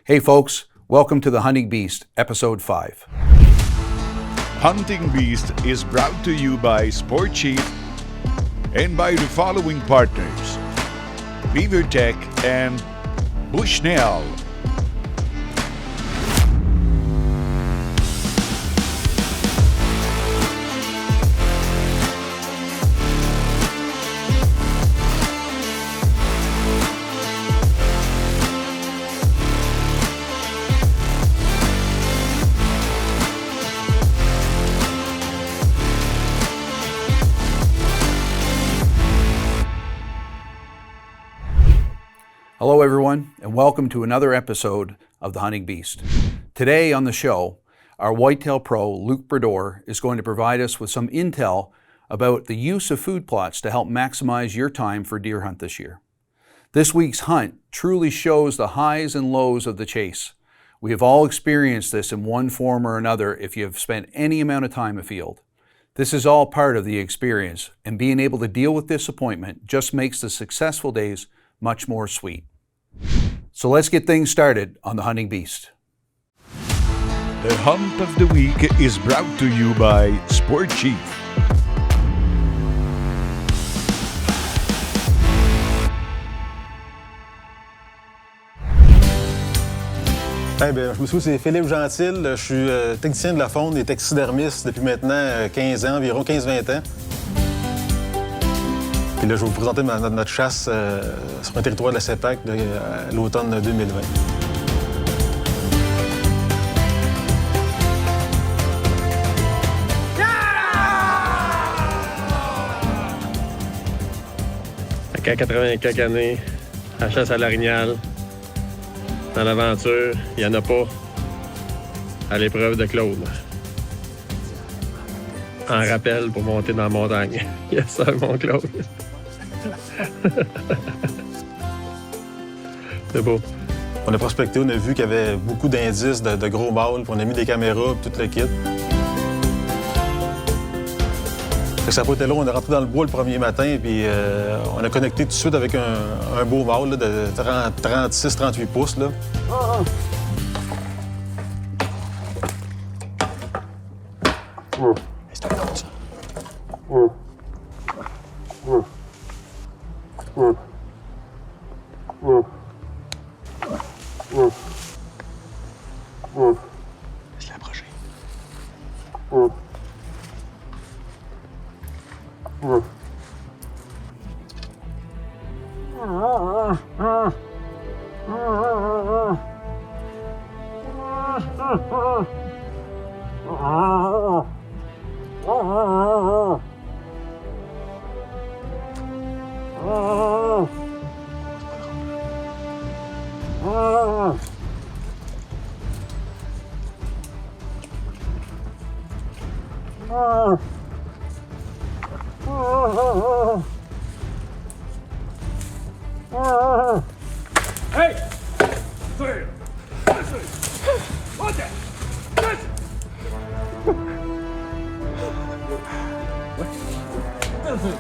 Hey folks, welcome to The Hunting Beast, Episode 5. Hunting Beast is brought to you by Sport Chief and by the following partners: BeaverTech and Bushnell. Hello everyone, and welcome to another episode of The Hunting Beast. Today on the show, our whitetail pro, Luke Brodeur, is going to provide us with some intel about the use of food plots to help maximize your time for deer hunt this year. This week's hunt truly shows the highs and lows of the chase. We have all experienced this in one form or another if you have spent any amount of time afield. This is all part of the experience, and being able to deal with disappointment just makes the successful days much more sweet. So let's get things started on The Hunting Beast. The Hunt of the Week is brought to you by Sport Chief. Je me souviens, c'est Philippe Gentil. Je suis technicien de la faune et taxidermiste depuis maintenant 15 ans, environ 15-20 ans. Puis là, je vais vous présenter notre chasse sur un territoire de la CEPAC à l'automne 2020. À 80 quelques années, la chasse à l'orignal, dans l'aventure, il n'y en a pas à l'épreuve de Claude. En rappel pour monter dans la montagne. Yes, ça, mon Claude. C'est beau. On a prospecté, on a vu qu'il y avait beaucoup d'indices de gros mâles, puis on a mis des caméras, puis tout le kit. Ça n'a pas été long, on est rentré dans le bois le premier matin, puis on a connecté tout de suite avec un beau mâle là, de 36-38 pouces. Là. C'est un autre, ça. Laisse-le approcher. Hey! Clear! Listen! Watch it! Listen! Listen!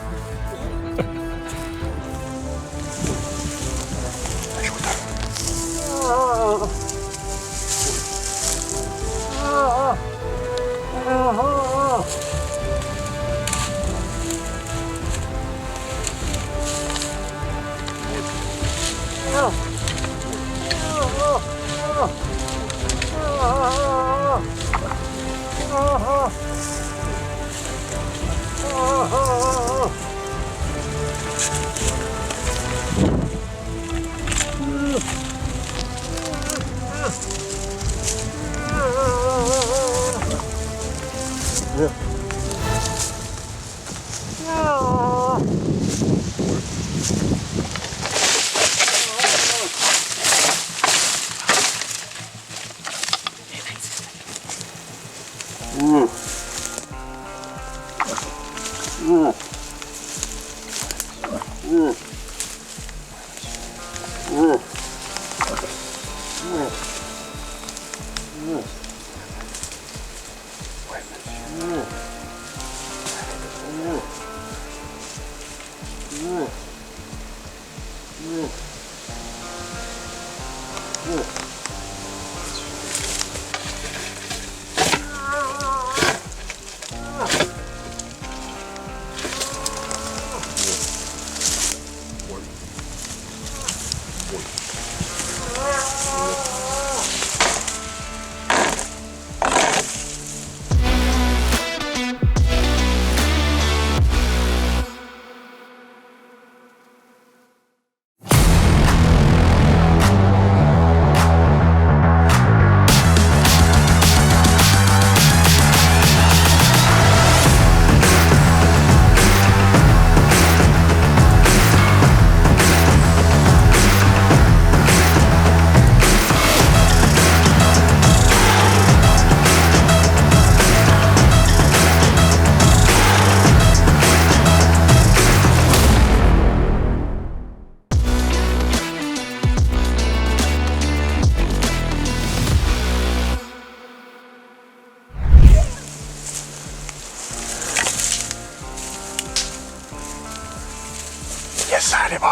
les boys.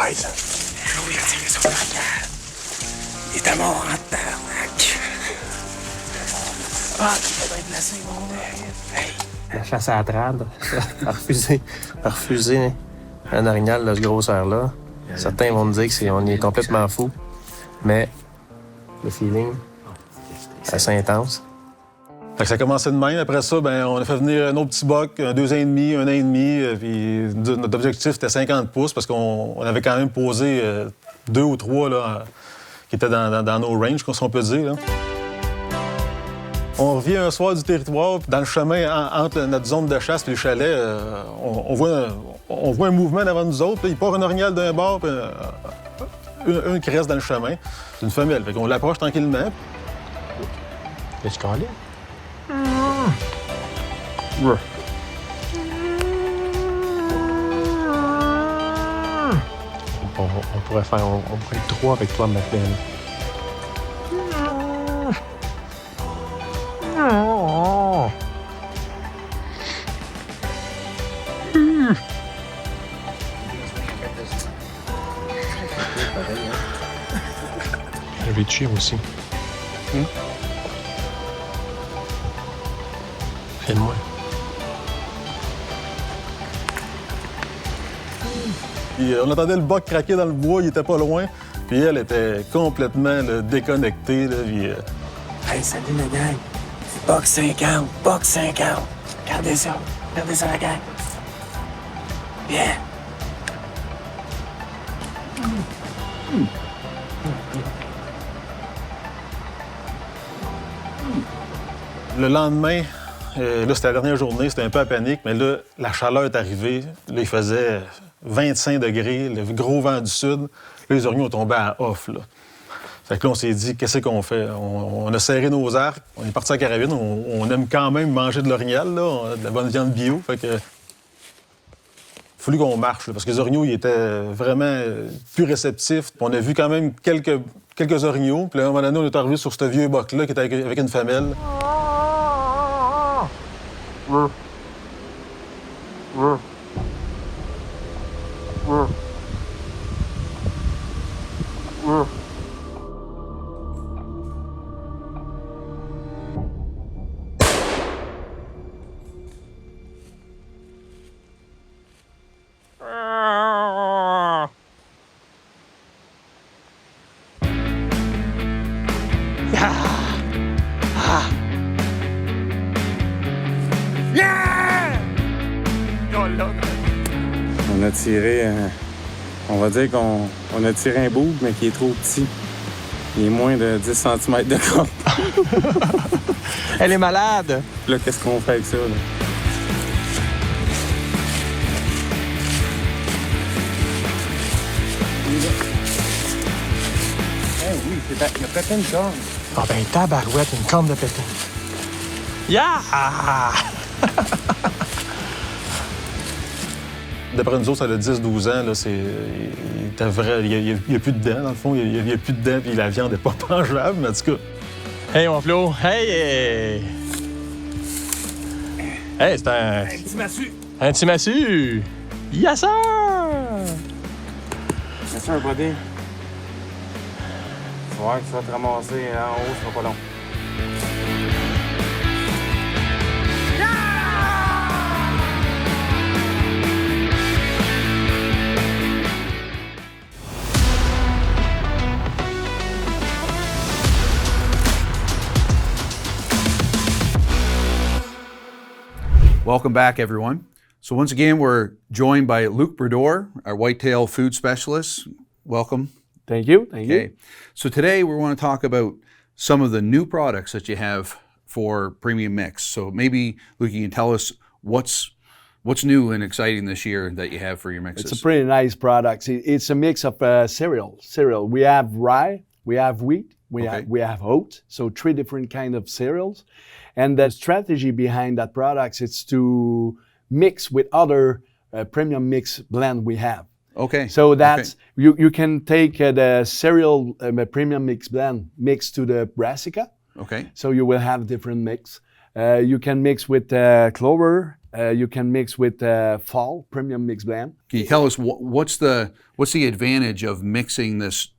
Oui, a tiré son frontal. Il était mort en tabarnak. Ah, tu peux être placé, mon gars. Hey. La chasse à la trade a refusé un orignal de ce grosseur-là. Certains vont me dire qu'on est complètement fou, mais le feeling est assez intense. Fait que ça a commencé de même. Après ça, ben, on a fait venir un autre petit buck, un 2 ans et demi, 1 an et demi. Puis notre objectif était 50 pouces parce qu'on avait quand même posé 2 ou 3 là, qui étaient dans nos ranges, si on peut dire. Là. On revient un soir du territoire, puis dans le chemin entre notre zone de chasse et le chalet, on voit un mouvement devant nous autres. Puis il part un orignal d'un bord, puis un qui reste dans le chemin. C'est une femelle. Fait qu'on l'approche tranquillement. Es-tu calé? On pourrait être 3 avec toi, Macbeth. Il avait tué aussi. Filme-moi. Puis, on entendait le buck craquer dans le bois, il était pas loin. Puis elle était complètement là, déconnectée. Là, puis, Hey, salut la gang. C'est Buck 50, Buck 50. Regardez ça la gang. Bien. Le lendemain, là, c'était la dernière journée, c'était un peu à panique, mais là, la chaleur est arrivée. Là, il faisait 25 degrés, le gros vent du sud. Là, les orignaux ont tombé à off, là. Fait que là, on s'est dit, qu'est-ce qu'on fait? On a serré nos arcs, on est parti à la carabine. On aime quand même manger de l'orignal, là. On a de la bonne viande bio. Fait que... Il a fallu qu'on marche, là, parce que les orignaux, ils étaient vraiment plus réceptifs. On a vu quand même quelques orignaux. Puis là, à un moment donné, on est arrivé sur ce vieux boc-là qui était avec une femelle. On a tiré, on va dire qu'on a tiré un bouc, mais qui est trop petit. Il est moins de 10 cm de corps. Elle est malade! Là, qu'est-ce qu'on fait avec ça? Là? Oui, il a pété une corne. Ah ben, tabarouette, une corne de pétain. Yeah! D'après nous autres, ça a 10-12 ans. Là, il était vrai. Il n'y a plus de dents, dans le fond. Il n'y a plus de dents, puis la viande n'est pas mangeable, mais en tout cas. Hey, mon Flo! Hey! Hey, c'est un petit massue. Un petit massue! Yes, sir! C'est ça, un body. Tu vas voir que tu vas te ramasser en haut, ce sera pas long. Welcome back, everyone. So once again, we're joined by Luc Brodeur, our whitetail food specialist. Welcome. Thank you. Thank you. Okay. So today we want to talk about some of the new products that you have for Premium Mix. So maybe, Luc, you can tell us what's new and exciting this year that you have for your mixes. It's a pretty nice product. It's a mix of cereal. We have rye, we have wheat, we have oat. So 3 different kind of cereals. And the strategy behind that product is to mix with other premium mix blend we have. Okay. So that's you can take the cereal premium mix blend mixed to the brassica. Okay. So you will have different mix. You can mix with clover. You can mix with fall premium mix blend. Can you tell us what's the advantage of mixing this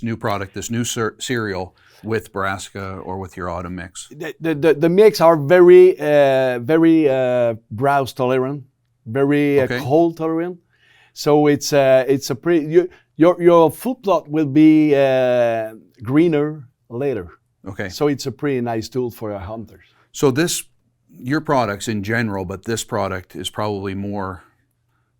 new product, this new cereal, with Brassica or with your autumn mix? The mix are very browse tolerant, very cold tolerant. So it's a pretty your food plot will be greener later. Okay. So it's a pretty nice tool for our hunters. So your products in general, but this product is probably more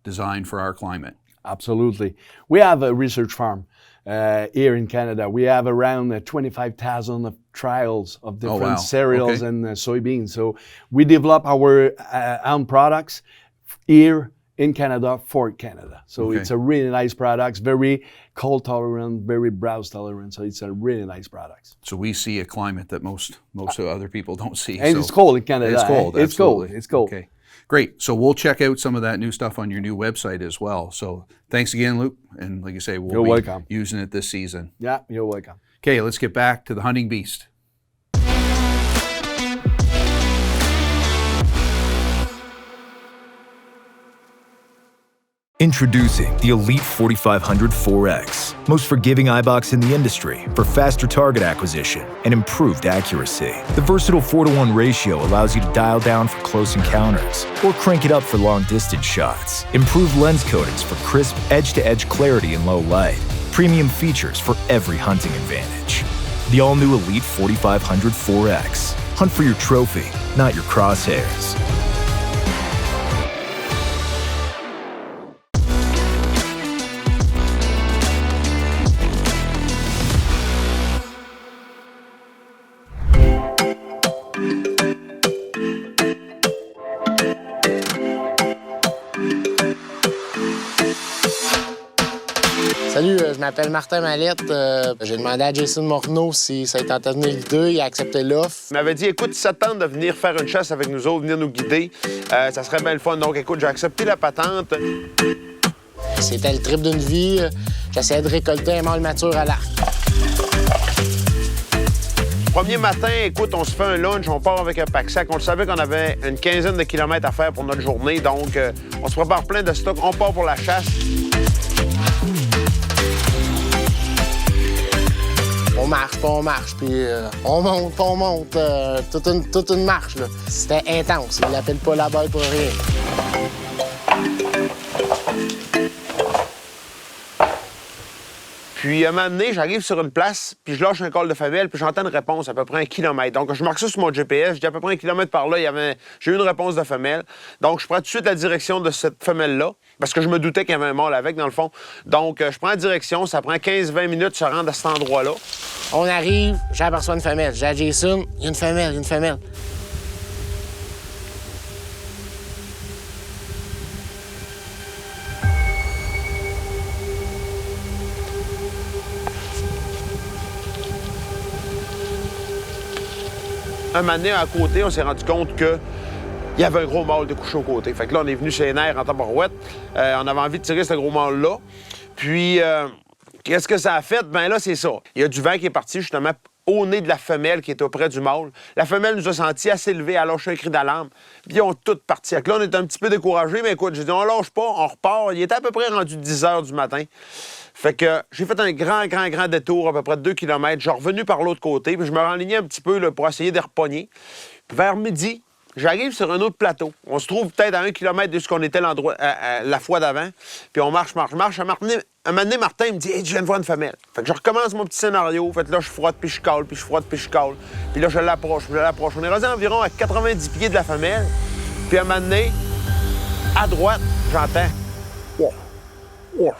designed for our climate. Absolutely. We have a research farm here in Canada. We have around 25,000 of trials of different cereals and soybeans. So we develop our own products here in Canada for Canada. So it's a really nice product, very cold tolerant, very browse tolerant. So it's a really nice product. So we see a climate that most of other people don't see. And it's cold in Canada. It's cold. It's cold. It's cold. Okay, great. So we'll check out some of that new stuff on your new website as well. So thanks again, Luke. And like you say, we'll be welcome. Using it this season. Yeah, you're welcome. Okay, let's get back to the hunting beast. Introducing the Elite 4500 4X, most forgiving eye box in the industry for faster target acquisition and improved accuracy. The versatile 4-to-1 ratio allows you to dial down for close encounters or crank it up for long-distance shots. Improved lens coatings for crisp, edge-to-edge clarity in low light. Premium features for every hunting advantage. The all-new Elite 4500 4X. Hunt for your trophy, not your crosshairs. Salut, je m'appelle Martin Mallette. J'ai demandé à Jason Morneau si ça tentait de venir guider. Il a accepté l'offre. Il m'avait dit, écoute, si ça te tente de venir faire une chasse avec nous autres, venir nous guider, ça serait bien le fun. Donc, écoute, j'ai accepté la patente. C'était le trip d'une vie. J'essayais de récolter un mâle mature à l'arc. Premier matin, écoute, on se fait un lunch, on part avec un pack-sac. On le savait qu'on avait une quinzaine de kilomètres à faire pour notre journée. Donc, on se prépare plein de stock. On part pour la chasse. On marche, puis on monte, toute une marche, là. C'était intense, il l'appelle pas la bête pour rien. Puis, à un moment donné, j'arrive sur une place, puis je lâche un call de femelle, puis j'entends une réponse à peu près 1 kilomètre. Donc, je marque ça sur mon GPS, je dis à peu près 1 kilomètre par là, j'ai eu une réponse de femelle. Donc, je prends tout de suite la direction de cette femelle-là, parce que je me doutais qu'il y avait un mâle avec, dans le fond. Donc, je prends la direction, ça prend 15-20 minutes de se rendre à cet endroit-là. On arrive, j'aperçois une femelle. J'ai à Jason, il y a une femelle. Un moment donné, à côté, on s'est rendu compte qu'il y avait un gros mâle de couché au côté. Fait que là, on est venu chez les nerfs en tabarouette. On avait envie de tirer ce gros mâle-là. Puis, qu'est-ce que ça a fait? Ben là, c'est ça. Il y a du vent qui est parti, justement, au nez de la femelle qui est auprès du mâle. La femelle nous a senti assez élevée, elle a lâché un cri d'alarme. Puis, ils ont toutes parti. Fait que là, on était un petit peu découragés, mais écoute, j'ai dit, on lâche pas, on repart. Il était à peu près rendu 10 h du matin. Fait que j'ai fait un grand détour, à peu près de 2 km. Je suis revenu par l'autre côté, puis je me renlignais un petit peu là, pour essayer de repogner. Puis vers midi, j'arrive sur un autre plateau. On se trouve peut-être à 1 km de ce qu'on était la fois d'avant. Puis on marche. Un moment donné, Martin me dit « Hey, je viens de voir une femelle. » Fait que je recommence mon petit scénario. Fait que là, je frotte, puis je cale, puis je frotte, puis je cale. Puis là, je l'approche. On est rendu environ à 90 pieds de la femelle. Puis à un moment donné, à droite, j'entends « Wow! Wow! »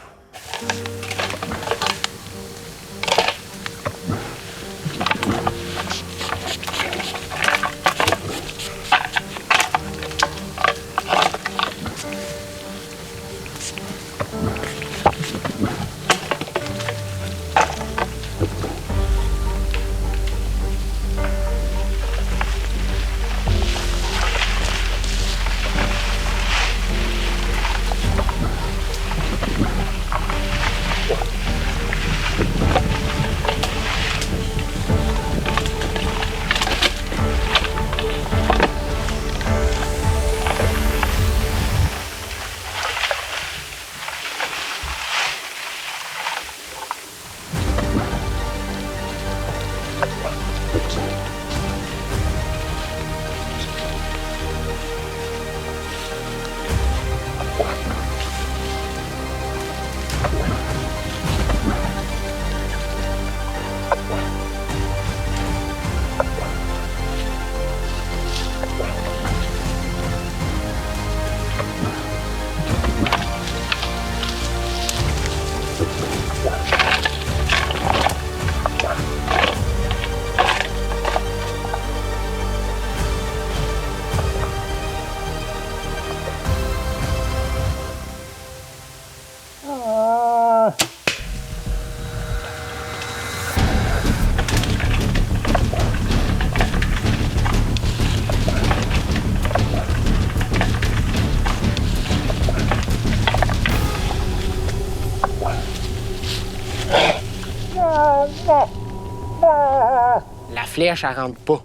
la flèche, elle rentre pas.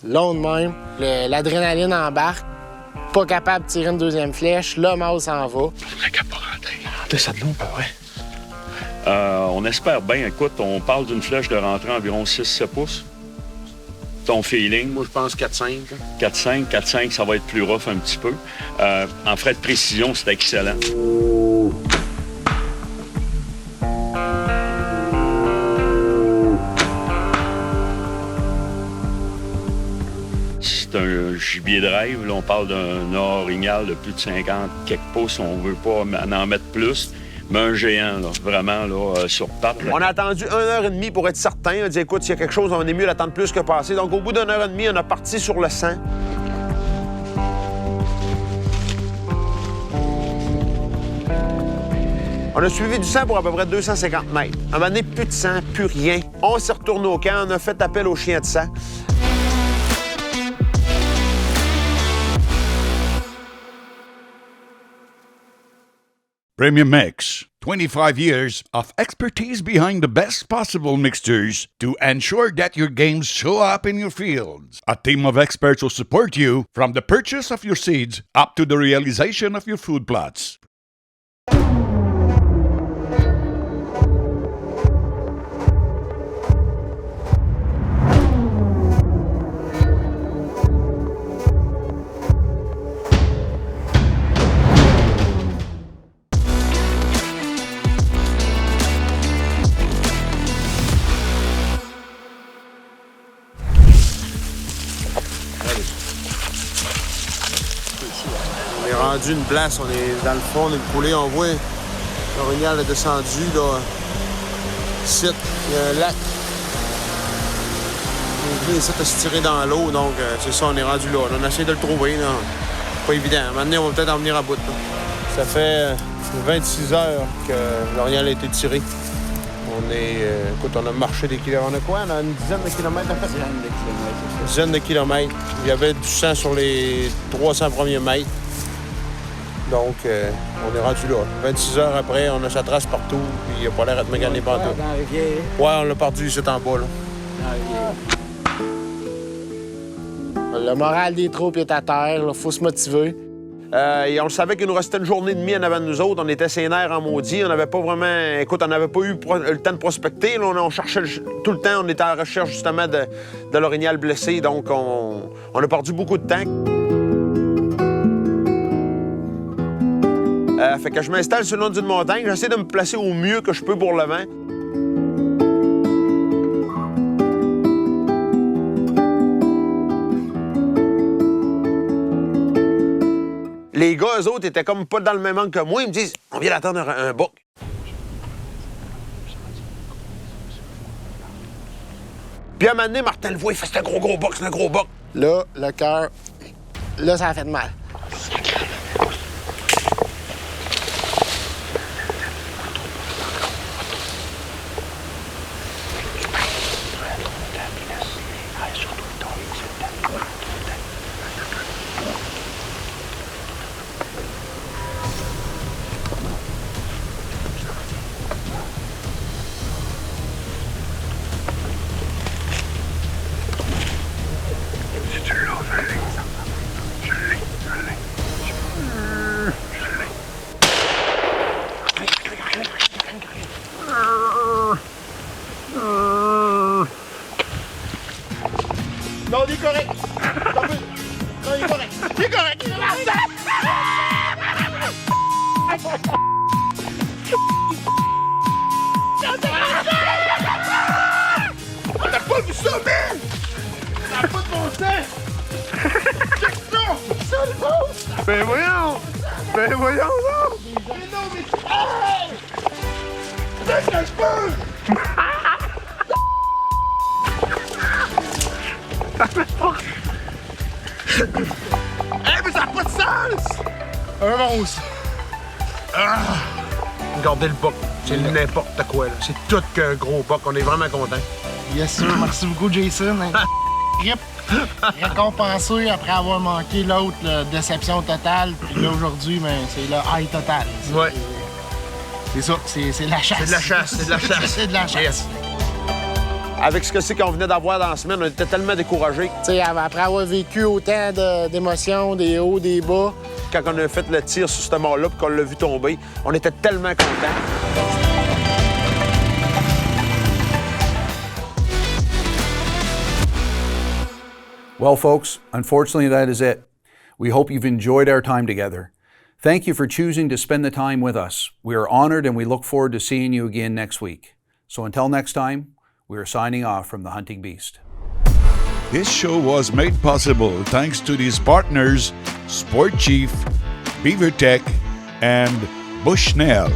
Long de même, l'adrénaline embarque, pas capable de tirer une deuxième flèche, le mâle s'en va. La cape pas rentrer. Rentrer ça de long, pas vrai. On espère bien. Écoute, on parle d'une flèche de rentrée environ 6-7 pouces. Ton feeling? Moi, je pense 4-5. 4-5, ça va être plus rough un petit peu. En frais de précision, c'est excellent. C'est un gibier drive. Là, on parle d'un orignal de plus de 50 quelques pouces. On veut pas en mettre plus. Mais un géant, là, vraiment, là, sur pattes. On a attendu 1h30 pour être certain. On a dit, écoute, s'il y a quelque chose, on est mieux d'attendre plus que passer. Donc, au bout d'une heure et demie, on a parti sur le sang. On a suivi du sang pour à peu près 250 mètres. À un moment donné, plus de sang, plus rien. On s'est retourné au camp, on a fait appel aux chiens de sang. Premium Mix, 25 years of expertise behind the best possible mixtures to ensure that your games show up in your fields. A team of experts will support you from the purchase of your seeds up to the realization of your food plots. On est rendu une place, on est dans le fond, on est coulé, on voit l'orignal est descendu, là. Ici, il y a un lac. Il vient ici à se tirer dans l'eau, donc c'est ça, on est rendu là. On essaie de le trouver, là. Pas évident. Maintenant, on va peut-être en venir à bout, là. Ça fait 26 heures que l'orignal a été tiré. On est... écoute, on a marché des kilomètres. On a quoi? On a une dizaine de kilomètres à faire? Une dizaine de kilomètres. Il y avait du sang sur les 300 premiers mètres. Donc, on est rendu là. 26 heures après, on a sa trace partout, puis il a pas l'air d'être mécané partout. Ouais, on l'a perdu ici en bas, là. Le moral des troupes est à terre, il faut se motiver. Et on savait qu'il nous restait une journée et demie en avant de nous autres. On était ses nerfs en maudit. On n'avait pas vraiment... Écoute, on n'avait pas eu le temps de prospecter. Là, on cherchait tout le temps. On était à la recherche, justement, de l'orignal blessé. Donc, on a perdu beaucoup de temps. Fait que je m'installe sur le long d'une montagne. J'essaie de me placer au mieux que je peux pour le vent. Les gars, eux autres, étaient comme pas dans le même angle que moi. Ils me disent, on vient d'attendre un bouc. Puis à un moment donné, Martin le voit, il fait, c'est un gros bouc, c'est un gros bouc. Là, le cœur, là, ça a fait mal. Non, il est correct. Non, il est correct. Il est correct. Il est correct. On n'a pas vu ça, man! Ça n'a pas de bon sens! Check ça! Ça, le bon! Ben voyons! Ben voyons, non! Mais non, mais... Hey! Qu'est-ce que je peux? Hey, mais ça n'a pas de sens! Un monstre! Ah! Regardez le boc. C'est n'importe quoi, là. C'est tout qu'un gros boc. On est vraiment contents. Yes, sir. Merci beaucoup, Jason. Rip. Récompensé après avoir manqué l'autre, déception totale. Puis là, aujourd'hui, ben, c'est le high total. Ouais. C'est ça. C'est la chasse. C'est de la chasse. C'est de la chasse. C'est de la chasse. Yes. avec ce que c'est qu'on venait d'avoir dans la semaine, on était tellement découragés. Tu sais, après avoir vécu autant d'émotions, des hauts, des bas. Quand on a fait le tir sur ce mort-là et qu'on l'a vu tomber, on était tellement contents. Well, folks, unfortunately, that is it. We hope you've enjoyed our time together. Thank you for choosing to spend the time with us. We are honored and we look forward to seeing you again next week. So until next time, we are signing off from the Hunting Beast. This show was made possible thanks to these partners, Sport Chief, BeaverTech, and Bushnell.